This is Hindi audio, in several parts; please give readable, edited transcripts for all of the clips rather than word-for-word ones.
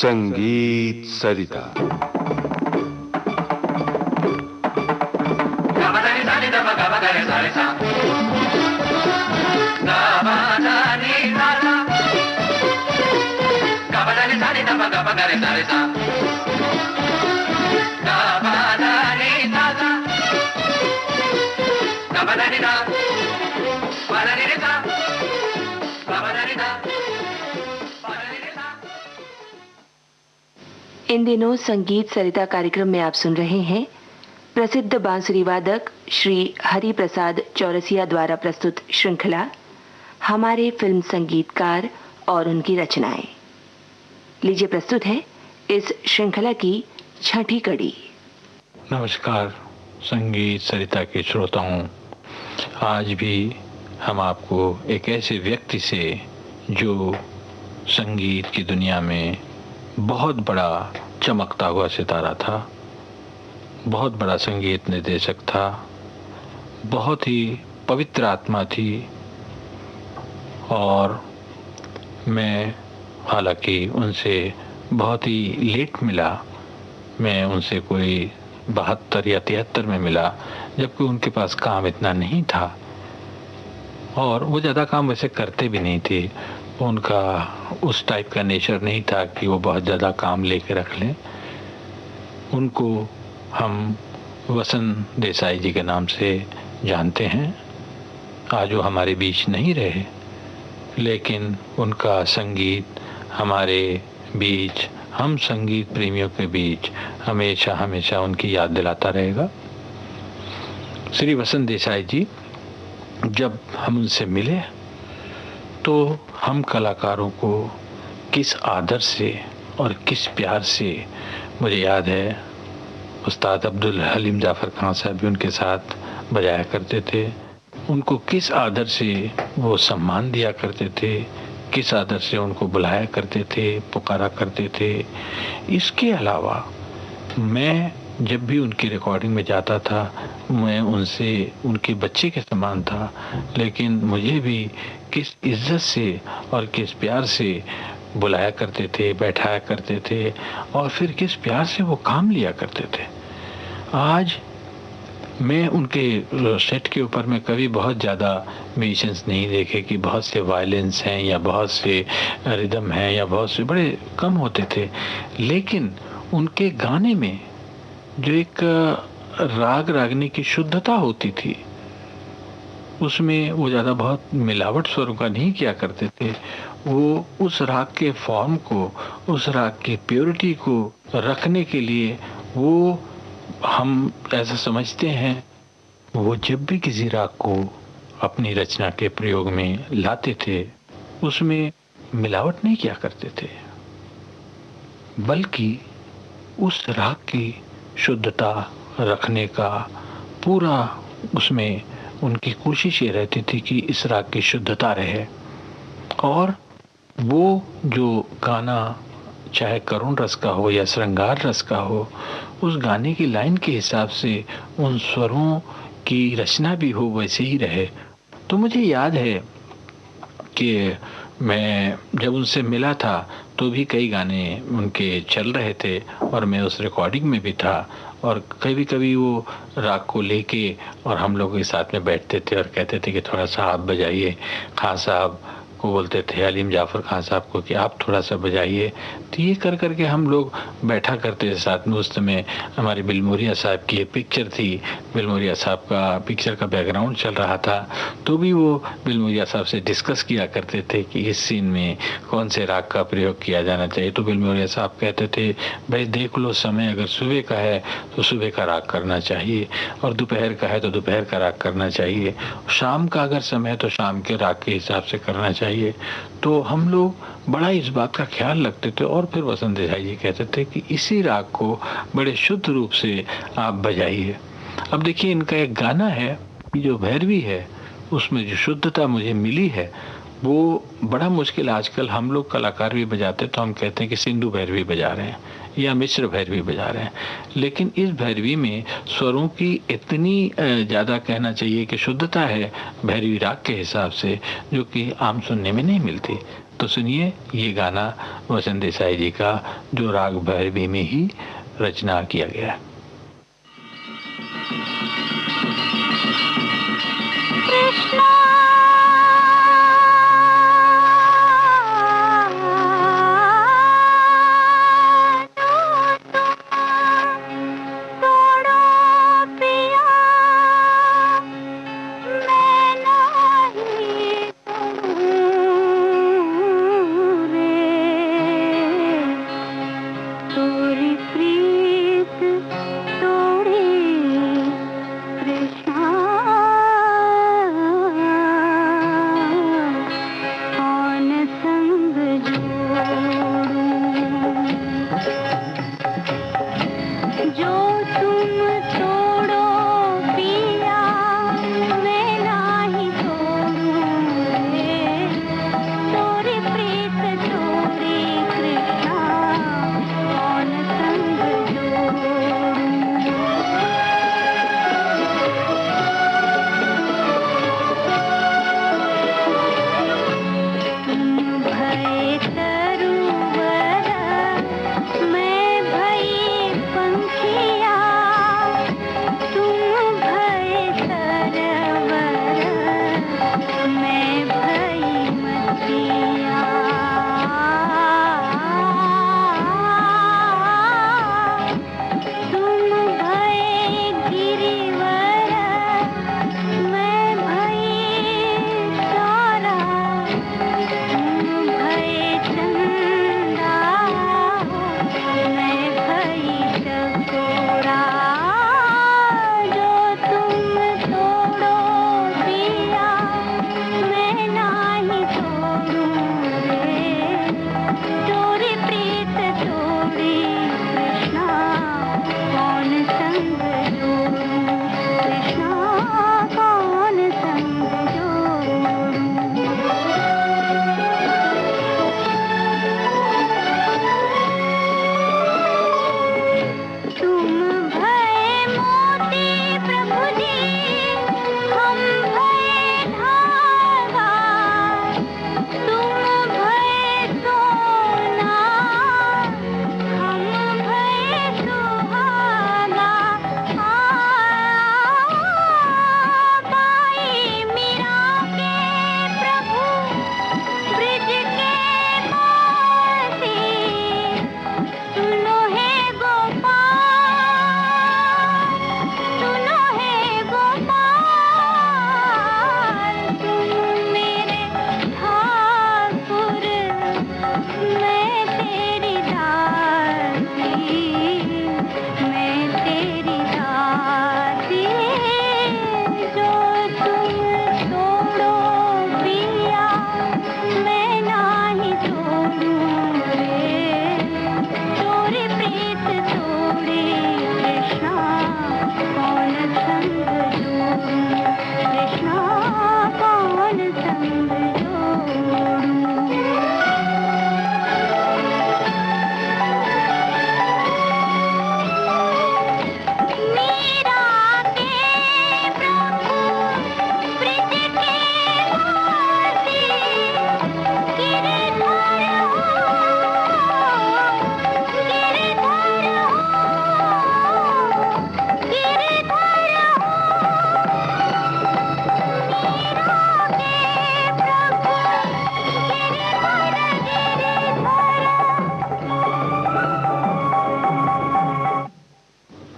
संगीत सरिता। इन दिनों संगीत सरिता कार्यक्रम में आप सुन रहे हैं प्रसिद्ध बांसुरी वादक श्री हरि प्रसाद चौरसिया द्वारा प्रस्तुत श्रृंखला हमारे फिल्म संगीतकार और उनकी रचनाएं। लीजिए प्रस्तुत है इस श्रृंखला की छठी कड़ी। नमस्कार संगीत सरिता के श्रोताओं, आज भी हम आपको एक ऐसे व्यक्ति से जो संगीत की दुनिया में बहुत बड़ा चमकता हुआ सितारा था, बहुत बड़ा संगीत निर्देशक था, बहुत ही पवित्र आत्मा थी। और मैं हालांकि उनसे बहुत ही लेट मिला, मैं उनसे कोई 72 या 73 में मिला, जबकि उनके पास काम इतना नहीं था और वो ज़्यादा काम वैसे करते भी नहीं थे। उनका उस टाइप का नेचर नहीं था कि वो बहुत ज़्यादा काम लेके रख लें। उनको हम वसंत देसाई जी के नाम से जानते हैं। आज वो हमारे बीच नहीं रहे, लेकिन उनका संगीत हमारे बीच, हम संगीत प्रेमियों के बीच हमेशा हमेशा उनकी याद दिलाता रहेगा। श्री वसंत देसाई जी, जब हम उनसे मिले तो हम कलाकारों को किस आदर से और किस प्यार से, मुझे याद है उस्ताद अब्दुल हलीम जाफर खान साहब भी उनके साथ बजाया करते थे, उनको किस आदर से वो सम्मान दिया करते थे, किस आदर से उनको बुलाया करते थे, पुकारा करते थे। इसके अलावा मैं जब भी उनकी रिकॉर्डिंग में जाता था, मैं उनसे उनके बच्चे के समान था, लेकिन मुझे भी किस इज्जत से और किस प्यार से बुलाया करते थे, बैठाया करते थे और फिर किस प्यार से वो काम लिया करते थे। आज मैं उनके सेट के ऊपर में कभी बहुत ज़्यादा म्यूजिशियंस नहीं देखे कि बहुत से वायलिन्स हैं या बहुत से रिदम हैं या बहुत से, बड़े कम होते थे। लेकिन उनके गाने में जो एक राग रागनी की शुद्धता होती थी, उसमें वो ज़्यादा बहुत मिलावट स्वरों का नहीं किया करते थे। वो उस राग के फॉर्म को, उस राग की प्योरिटी को रखने के लिए, वो हम ऐसा समझते हैं, वो जब भी किसी राग को अपनी रचना के प्रयोग में लाते थे, उसमें मिलावट नहीं किया करते थे, बल्कि उस राग की शुद्धता रखने का पूरा, उसमें उनकी कोशिश ये रहती थी कि इस राग की शुद्धता रहे। और वो जो गाना चाहे करुण रस का हो या श्रृंगार रस का हो, उस गाने की लाइन के हिसाब से उन स्वरों की रचना भी हो वैसे ही रहे। तो मुझे याद है कि मैं जब उनसे मिला था तो भी कई गाने उनके चल रहे थे और मैं उस रिकॉर्डिंग में भी था, और कभी कभी वो राग को लेके और हम लोग के साथ में बैठते थे और कहते थे कि थोड़ा सा आप बजाइए। खान साहब को बोलते थे, हलीम जाफर खान साहब को, कि आप थोड़ा सा बजाइए। तो ये कर करके हम लोग बैठा करते थे साथ में। उस समय हमारे बिलमोरिया साहब की ये पिक्चर थी, बिलमोरिया साहब का पिक्चर का बैकग्राउंड चल रहा था, तो भी वो बिलमोरिया साहब से डिस्कस किया करते थे कि इस सीन में कौन से राग का प्रयोग किया जाना चाहिए। तो बिलमोरिया साहब कहते थे, भाई देख लो समय, अगर सुबह का है तो सुबह का राग करना चाहिए, और दोपहर का है तो दोपहर का राग करना चाहिए, शाम का अगर समय है तो शाम के राग के हिसाब से करना चाहिए। तो हम लोग बड़ा इस बात का ख्याल रखते थे। और फिर वसंत देसाई जी कहते थे कि इसी राग को बड़े शुद्ध रूप से आप बजाइए। अब देखिए, इनका एक गाना है जो भैरवी है, उसमें जो शुद्धता मुझे मिली है वो बड़ा मुश्किल। आजकल हम लोग कलाकार भी बजाते तो हम कहते हैं कि सिंधु भैरवी बजा रहे हैं या मिश्र भैरवी बजा रहे हैं, लेकिन इस भैरवी में स्वरों की इतनी ज़्यादा कहना चाहिए कि शुद्धता है भैरवी राग के हिसाब से, जो कि आम सुनने में नहीं मिलती। तो सुनिए ये गाना वसंत देसाई जी का, जो राग भैरवी में ही रचना किया गया है।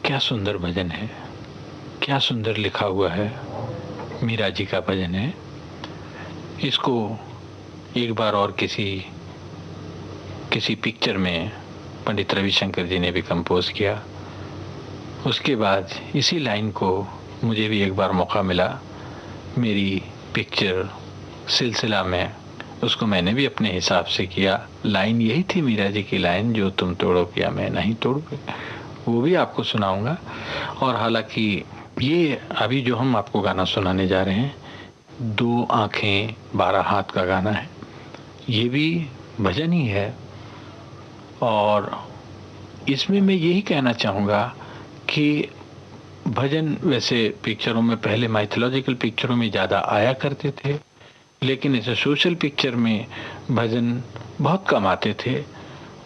क्या सुंदर भजन है, क्या सुंदर लिखा हुआ है। मीरा जी का भजन है। इसको एक बार और किसी पिक्चर में पंडित रविशंकर जी ने भी कंपोज किया। उसके बाद इसी लाइन को मुझे भी एक बार मौका मिला मेरी पिक्चर सिलसिला में, उसको मैंने भी अपने हिसाब से किया। लाइन यही थी मीरा जी की लाइन, जो तुम तोड़ो क्या मैं नहीं तोड़ूं, वो भी आपको सुनाऊंगा। और हालांकि ये अभी जो हम आपको गाना सुनाने जा रहे हैं, 2 आँखें 12 हाथ का गाना है, ये भी भजन ही है। और इसमें मैं यही कहना चाहूँगा कि भजन वैसे पिक्चरों में पहले माइथोलॉजिकल पिक्चरों में ज़्यादा आया करते थे, लेकिन ऐसे सोशल पिक्चर में भजन बहुत कम आते थे।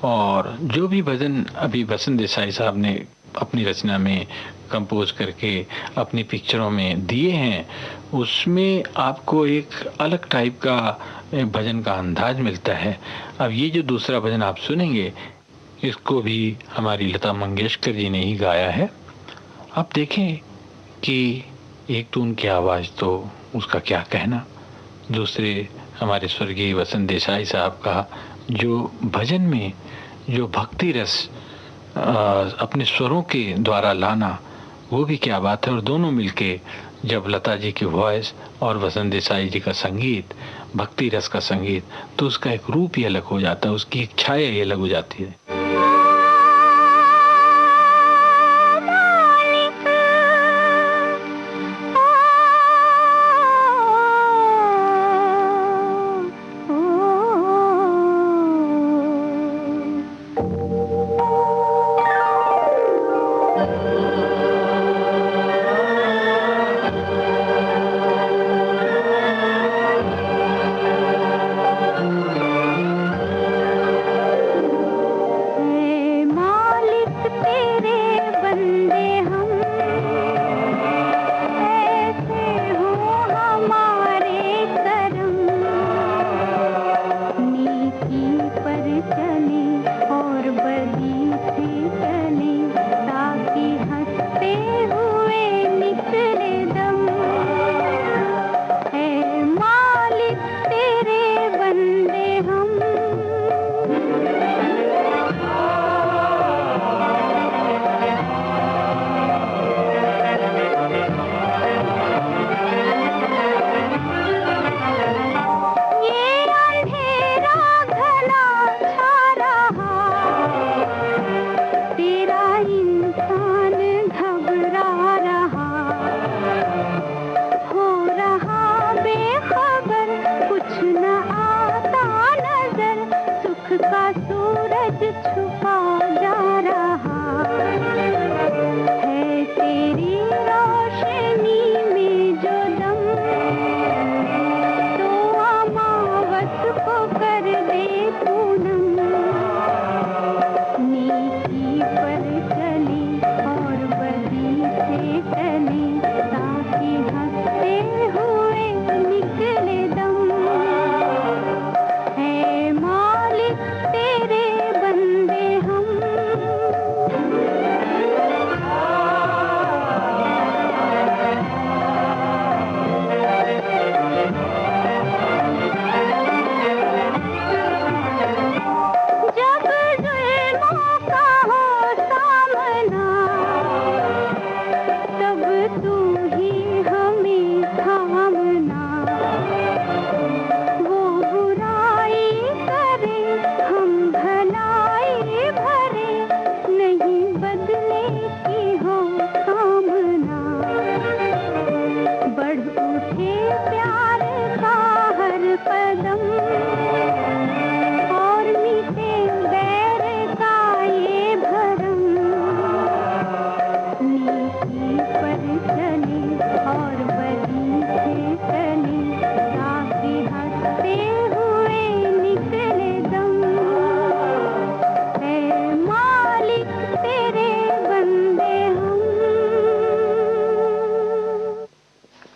और जो भी भजन अभी वसंत देसाई साहब ने अपनी रचना में कंपोज करके अपनी पिक्चरों में दिए हैं, उसमें आपको एक अलग टाइप का भजन का अंदाज मिलता है। अब ये जो दूसरा भजन आप सुनेंगे, इसको भी हमारी लता मंगेशकर जी ने ही गाया है। आप देखें कि एक तो उनकी आवाज़, तो उसका क्या कहना, दूसरे हमारे स्वर्गीय वसंत देसाई साहब का जो भजन में जो भक्ति रस अपने स्वरों के द्वारा लाना, वो भी क्या बात है। और दोनों मिलके जब लता जी की वॉइस और वसंत देसाई जी का संगीत, भक्ति रस का संगीत, तो उसका एक रूप ही अलग हो जाता है, उसकी एक छाया ही अलग हो जाती है।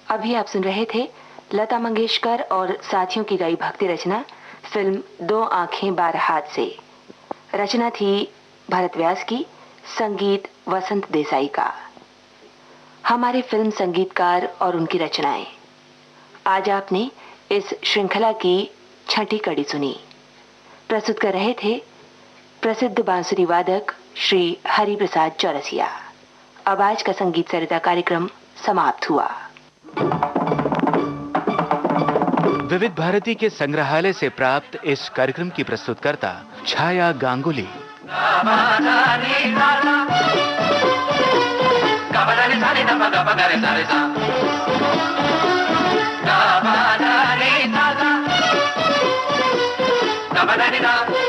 अभी आप सुन रहे थे लता मंगेशकर और साथियों की गाई भक्ति रचना फिल्म दो आंखें बारह हाथ से। रचना थी भरत व्यास की, संगीत वसंत देसाई का। हमारे फिल्म संगीतकार और उनकी रचनाएं, आज आपने इस श्रृंखला की छठी कड़ी सुनी। प्रस्तुत कर रहे थे प्रसिद्ध बांसुरी वादक श्री हरि प्रसाद चौरसिया। अब आज का संगीत सरिता कार्यक्रम समाप्त हुआ। विविध भारती के संग्रहालय से प्राप्त इस कार्यक्रम की प्रस्तुतकर्ता छाया गांगुली। Da